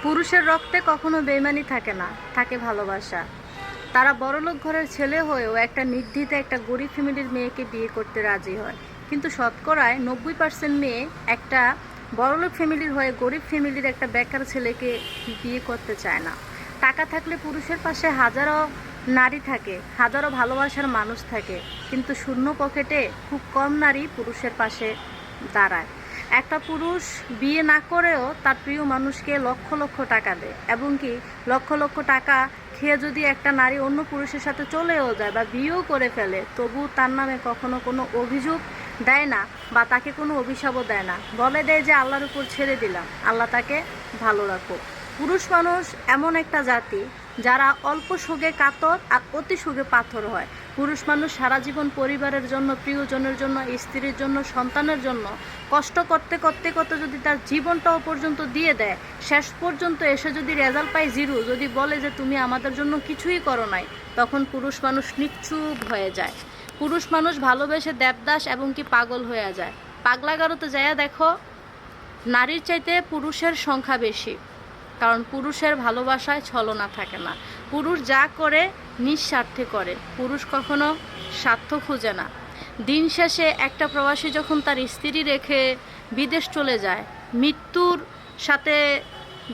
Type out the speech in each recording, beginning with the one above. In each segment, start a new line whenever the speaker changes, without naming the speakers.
পুরুষের রক্তে কখনো বেইমানি থাকে না, থাকে ভালোবাসা। তারা বড়লোক ঘরের ছেলে হয়েও একটা নির্দ্বিধায় একটা গরিব ফ্যামিলির মেয়েকে বিয়ে করতে রাজি হয়, কিন্তু শতকরায় 90% মেয়ে একটা বড়লোক ফ্যামিলির হয়ে গরিব ফ্যামিলির একটা বেকার ছেলেকে বিয়ে করতে চায় না। টাকা থাকলে পুরুষের পাশে হাজারো নারী থাকে, হাজারো ভালোবাসার মানুষ থাকে, কিন্তু শূন্য পকেটে খুব কম নারী পুরুষের পাশে দাঁড়ায়। একটা পুরুষ বিয়ে না করেও তার প্রিয় মানুষকে লক্ষ লক্ষ টাকা দেয়, এবং কি লক্ষ লক্ষ টাকা খেয়ে যদি একটা নারী অন্য পুরুষের সাথে চলেও যায় বা বিয়েও করে ফেলে, তবু তার নামে কখনো কোনো অভিযোগ দেয় না বা তাকে কোনো অভিশাপও দেয় না, বলে দেয় যে আল্লাহর উপর ছেড়ে দিলাম, আল্লাহ তাকে ভালো রাখো। পুরুষ মানুষ এমন একটা জাতি যারা অল্প সুখে কাতর আর অতি সুখে পাথর হয়। পুরুষ মানুষ সারা জীবন পরিবারের জন্য, প্রিয়জনের জন্য, স্ত্রীর জন্য, সন্তানের জন্য কষ্ট করতে করতে করতে যদি তার জীবনটাও পর্যন্ত দিয়ে দেয়, শেষ পর্যন্ত এসে যদি রেজাল্ট পায় জিরো, যদি বলে যে তুমি আমাদের জন্য কিছুই করো নাই, তখন পুরুষ মানুষ নিশ্চুপ হয়ে যায়। পুরুষ মানুষ ভালোবেসে দেবদাস এবং কি পাগল হয়ে যায়। পাগলাগারোতে যাইয়া দেখো, নারীর চাইতে পুরুষের সংখ্যা বেশি, কারণ পুরুষের ভালোবাসায় ছলনা থাকে না। পুরুষ যা করে নিঃস্বার্থে করে, পুরুষ কখনো স্বার্থ খুঁজে না। দিন শেষে একটা প্রবাসী যখন তার স্ত্রী রেখে বিদেশ চলে যায়, মৃত্যুর সাথে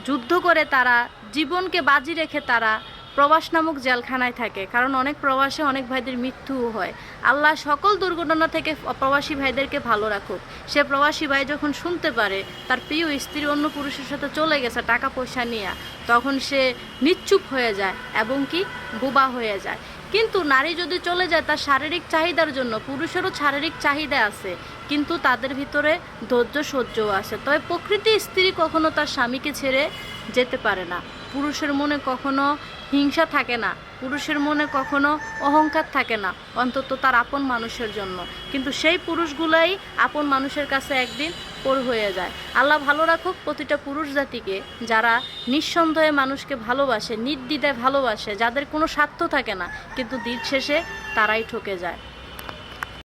যুদ্ধ করে তারা, জীবনকে বাজি রেখে তারা প্রবাস নামক জেলখানায় থাকে, কারণ অনেক প্রবাসে অনেক ভাইদের মৃত্যুও হয়। আল্লাহ সকল দুর্ঘটনা থেকে প্রবাসী ভাইদেরকে ভালো রাখুক। সে প্রবাসী ভাই যখন শুনতে পারে তার প্রিয় স্ত্রী অন্য পুরুষের সাথে চলে গেছে টাকা পয়সা নিয়ে, তখন সে নিশ্চুপ হয়ে যায় এবং কি বোবা হয়ে যায়। কিন্তু নারী যদি চলে যায় তার শারীরিক চাহিদার জন্য, পুরুষেরও শারীরিক চাহিদা আছে, কিন্তু তাদের ভিতরে ধৈর্য সহ্যও আছে। তবে প্রকৃতি স্ত্রী কখনো তার স্বামীকে ছেড়ে যেতে পারে না। পুরুষের মনে কখনো হিংসা থাকে না, পুরুষের মনে কখনো অহংকার থাকে না, অন্তত তার আপন মানুষের জন্য। কিন্তু সেই পুরুষগুলাই আপন মানুষের কাছে একদিন পর হয়ে যায়। আল্লাহ ভালো রাখুক প্রতিটা পুরুষ জাতিকে, যারা নিঃসন্দেহে মানুষকে ভালোবাসে, নির্দ্বিধায় ভালোবাসে, যাদের কোনো স্বার্থ থাকে না, কিন্তু দিন শেষে তারাই ঠকে যায়।